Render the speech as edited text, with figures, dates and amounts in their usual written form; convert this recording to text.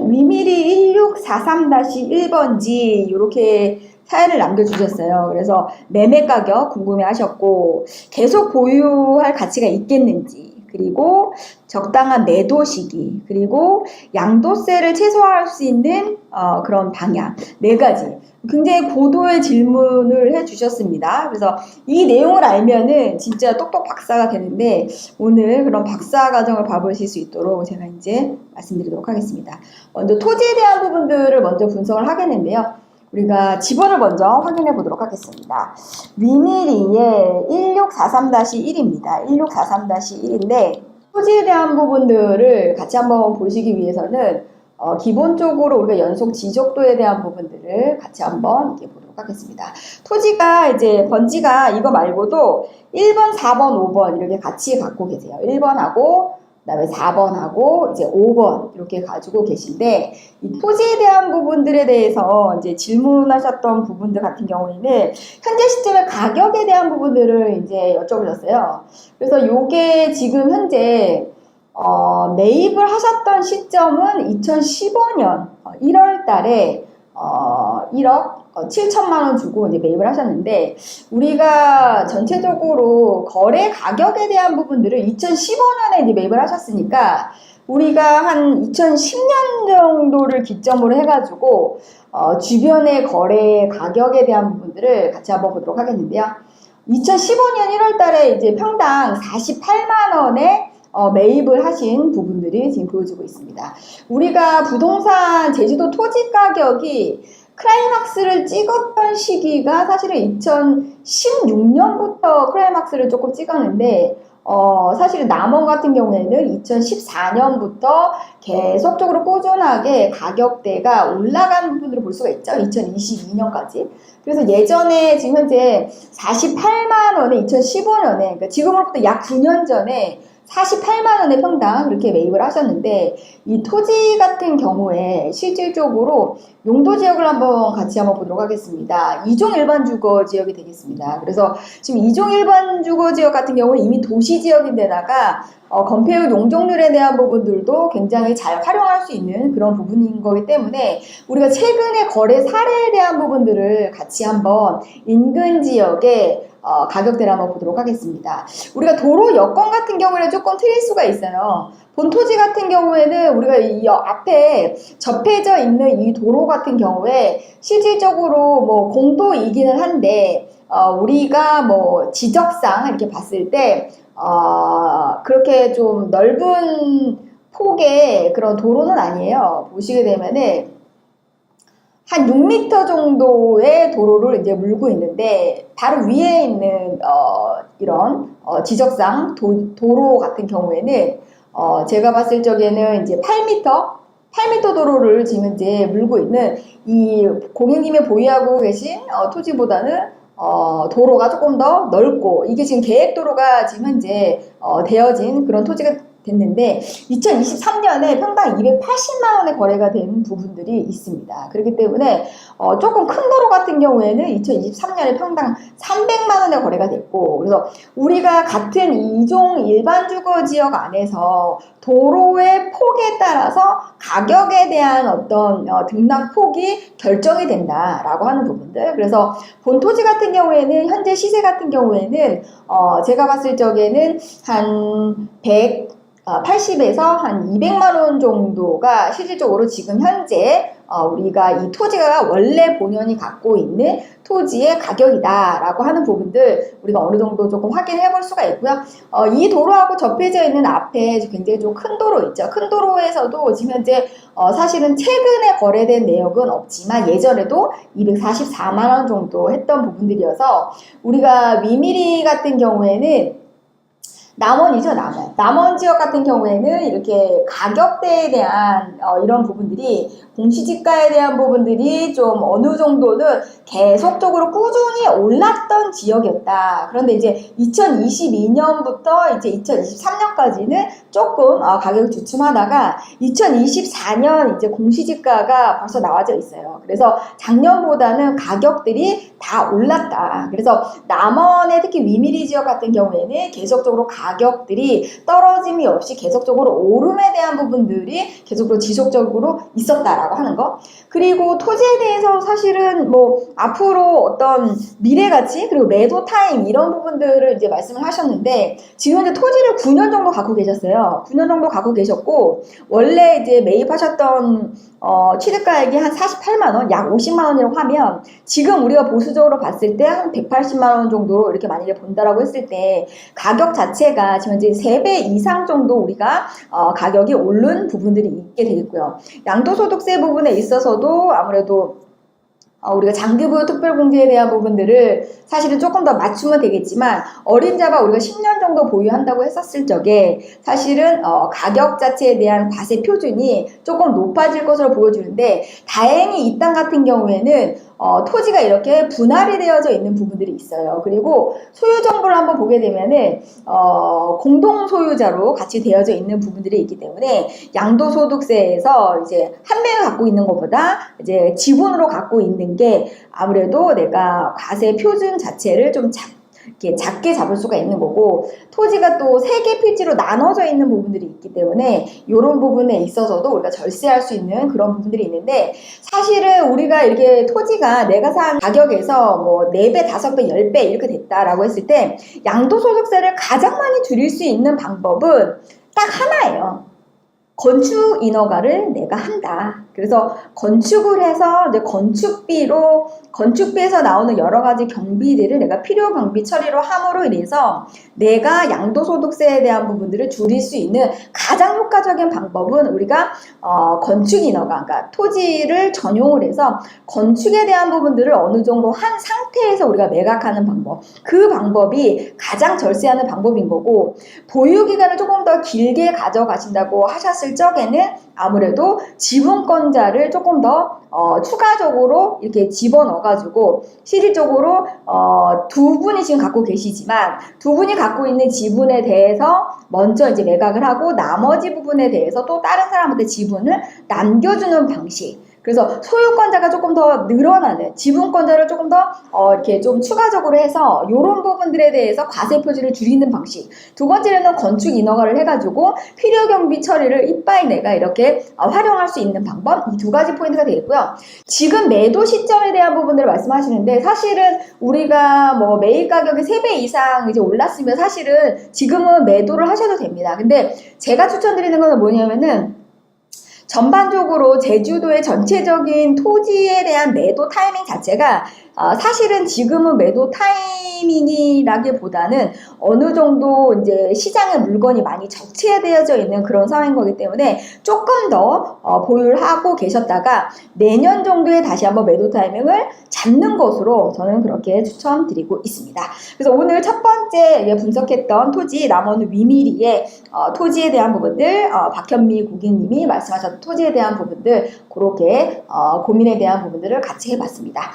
위밀이 1643-1번지 이렇게 사연을 남겨주셨어요. 그래서 매매 가격 궁금해 하셨고, 계속 보유할 가치가 있겠는지, 그리고 적당한 매도 시기, 그리고 양도세를 최소화할 수 있는 그런 방향, 네 가지 굉장히 고도의 질문을 해주셨습니다. 그래서 이 내용을 알면은 진짜 똑똑 박사가 되는데, 오늘 그런 박사 과정을 봐보실 수 있도록 제가 이제 말씀드리도록 하겠습니다. 먼저 토지에 대한 부분들을 먼저 분석을 하겠는데요. 우리가 지번을 먼저 확인해 보도록 하겠습니다. 위밀이의 1643-1입니다. 1643-1인데 토지에 대한 부분들을 같이 한번 보시기 위해서는 기본적으로 우리가 연속 지적도에 대한 부분들을 같이 한번 이렇게 보도록 하겠습니다. 토지가 이제 번지가 이거 말고도 1번, 4번, 5번 이렇게 같이 갖고 계세요. 1번하고 그다음에 4번하고 이제 5번 이렇게 가지고 계신데, 이 토지에 대한 부분들에 대해서 이제 질문하셨던 부분들 같은 경우에는 현재 시점의 가격에 대한 부분들을 이제 여쭤보셨어요. 그래서 요게 지금 현재 매입을 하셨던 시점은 2015년 1월 달에 1억 7천만 원 주고 이제 매입을 하셨는데, 우리가 전체적으로 거래 가격에 대한 부분들을 2015년에 이제 매입을 하셨으니까 우리가 한 2010년 정도를 기점으로 해가지고 주변의 거래 가격에 대한 부분들을 같이 한번 보도록 하겠는데요. 2015년 1월 달에 이제 평당 48만 원에 매입을 하신 부분들이 지금 보여지고 있습니다. 우리가 부동산 제주도 토지 가격이 클라이막스를 찍었던 시기가 사실은 2016년부터 클라이막스를 조금 찍었는데, 사실은 남원 같은 경우에는 2014년부터 계속적으로 꾸준하게 가격대가 올라간 부분으로 볼 수가 있죠. 2022년까지. 그래서 예전에 지금 현재 48만 원에 2015년에, 그러니까 지금으로부터 약 9년 전에 48만 원의 평당 이렇게 매입을 하셨는데, 이 토지 같은 경우에 실질적으로 용도 지역을 같이 한번 보도록 하겠습니다. 2종 일반 주거 지역이 되겠습니다. 그래서 지금 2종 일반 주거 지역 같은 경우는 이미 도시 지역인데다가 건폐율 용적률에 대한 부분들도 굉장히 잘 활용할 수 있는 그런 부분인 거기 때문에, 우리가 최근에 거래 사례에 대한 부분들을 같이 한번 인근 지역에 가격대를 한번 보도록 하겠습니다. 우리가 도로 여건 같은 경우에는 조금 틀릴 수가 있어요. 본토지 같은 경우에는 우리가 이 앞에 접해져 있는 이 도로 같은 경우에 실질적으로 뭐 공도이기는 한데, 우리가 뭐 지적상 이렇게 봤을 때 그렇게 좀 넓은 폭의 그런 도로는 아니에요. 보시게 되면은 한 6m 정도의 도로를 이제 물고 있는데, 바로 위에 있는 이런 지적상 도로 같은 경우에는 제가 봤을 적에는 이제 8m 도로를 지금 이제 물고 있는, 이 고객님이 보유하고 계신 토지보다는 도로가 조금 더 넓고, 이게 지금 계획도로가 지금 현재 되어진 그런 토지가 됐는데, 2023년에 평당 280만 원에 거래가 된 부분들이 있습니다. 그렇기 때문에 조금 큰 도로 같은 경우에는 2023년에 평당 300만 원에 거래가 됐고, 그래서 우리가 같은 2종 일반 주거 지역 안에서 도로의 폭에 따라서 가격에 대한 어떤 등락폭이 결정이 된다라고 하는 부분들. 그래서 본토지 같은 경우에는 현재 시세 같은 경우에는 제가 봤을 적에는 한 180에서 한 200만 원 정도가 실질적으로 지금 현재 우리가 이 토지가 원래 본연이 갖고 있는 토지의 가격이다라고 하는 부분들 우리가 어느 정도 조금 확인해 볼 수가 있고요. 이 도로하고 접해져 있는 앞에 굉장히 좀 큰 도로 있죠. 큰 도로에서도 지금 현재 사실은 최근에 거래된 내역은 없지만 예전에도 244만 원 정도 했던 부분들이어서, 우리가 위밀이 같은 경우에는 남원이죠, 남원. 남원 지역 같은 경우에는 이렇게 가격대에 대한 이런 부분들이, 공시지가에 대한 부분들이 좀 어느 정도는 계속적으로 꾸준히 올랐던 지역이었다. 그런데 이제 2022년부터 이제 2023년까지는 조금 가격이 주춤하다가 2024년 이제 공시지가가 벌써 나와져 있어요. 그래서 작년보다는 가격들이 다 올랐다. 그래서 남원의 특히 위밀이 지역 같은 경우에는 계속적으로 가격들이 떨어짐이 없이 계속적으로 오름에 대한 부분들이 계속적으로 지속적으로 있었다라고 하는 거. 그리고 토지에 대해서 사실은 뭐 앞으로 어떤 미래 가치 그리고 매도 타임 이런 부분들을 이제 말씀을 하셨는데 지금 이제 토지를 9년 정도 갖고 계셨어요. 9년 정도 갖고 계셨고 원래 이제 매입하셨던 취득가액이 한 48만 원, 약 50만 원이라고 하면 지금 우리가 보수적으로 봤을 때 한 180만 원 정도로 이렇게 만약에 본다라고 했을 때 가격 자체가 지금 이제 3배 이상 정도 우리가 가격이 오른 부분들이 있게 되겠고요. 양도소득세 부분에 있어서도 아무래도 우리가 장기부여 특별공제에 대한 부분들을 사실은 조금 더 맞추면 되겠지만 어림잡아 우리가 10년 정도 보유한다고 했었을 적에 사실은 가격 자체에 대한 과세 표준이 조금 높아질 것으로 보여주는데 다행히 이 땅 같은 경우에는 토지가 이렇게 분할이 되어져 있는 부분들이 있어요. 그리고 소유 정보를 한번 보게 되면은 공동 소유자로 같이 되어져 있는 부분들이 있기 때문에 양도소득세에서 이제 한 명이 갖고 있는 것보다 이제 지분으로 갖고 있는 게 아무래도 내가 과세 표준 자체를 좀 이렇게 작게 잡을 수가 있는 거고 토지가 또 3개 필지로 나눠져 있는 부분들이 있기 때문에 이런 부분에 있어서도 우리가 절세할 수 있는 그런 부분들이 있는데 사실은 우리가 이렇게 토지가 내가 산 가격에서 뭐 4배, 5배, 10배 이렇게 됐다라고 했을 때 양도소득세를 가장 많이 줄일 수 있는 방법은 딱 하나예요. 건축 인허가를 내가 한다. 그래서 건축을 해서 이제 건축비에서 나오는 여러 가지 경비들을 내가 필요 경비 처리로 함으로 인해서 내가 양도소득세에 대한 부분들을 줄일 수 있는 가장 효과적인 방법은 우리가 건축 인허가, 그러니까 토지를 전용을 해서 건축에 대한 부분들을 어느 정도 한 상태에서 우리가 매각하는 방법. 그 방법이 가장 절세하는 방법인 거고 보유 기간을 조금 더 길게 가져가신다고 하셨을 적에는 아무래도 지분권자를 조금 더 추가적으로 이렇게 집어넣어가지고 실질적으로 두 분이 지금 갖고 계시지만 두 분이 갖고 있는 지분에 대해서 먼저 이제 매각을 하고 나머지 부분에 대해서 또 다른 사람한테 지분을 남겨주는 방식. 그래서 소유권자가 조금 더 늘어나는 지분권자를 조금 더 이렇게 좀 추가적으로 해서 이런 부분들에 대해서 과세 표준을 줄이는 방식. 두 번째로는 건축 인허가를 해가지고 필요 경비 처리를 이빠이 내가 이렇게 활용할 수 있는 방법. 이 2가지 포인트가 되겠고요. 지금 매도 시점에 대한 부분들을 말씀하시는데 사실은 우리가 뭐 매입 가격이 3배 이상 이제 올랐으면 사실은 지금은 매도를 하셔도 됩니다. 근데 제가 추천드리는 건 뭐냐면은 전반적으로 제주도의 전체적인 토지에 대한 매도 타이밍 자체가 사실은 지금은 매도 타이밍이라기보다는 어느 정도 이제 시장에 물건이 많이 적체되어져 있는 그런 상황인 거기 때문에 조금 더 보유를 하고 계셨다가 내년 정도에 다시 한번 매도 타이밍을 잡는 것으로 저는 그렇게 추천드리고 있습니다. 그래서 오늘 첫 번째 분석했던 토지 남원읍 위미리의 토지에 대한 부분들 박현미 고객님이 말씀하셨던 토지에 대한 부분들 그렇게 고민에 대한 부분들을 같이 해봤습니다.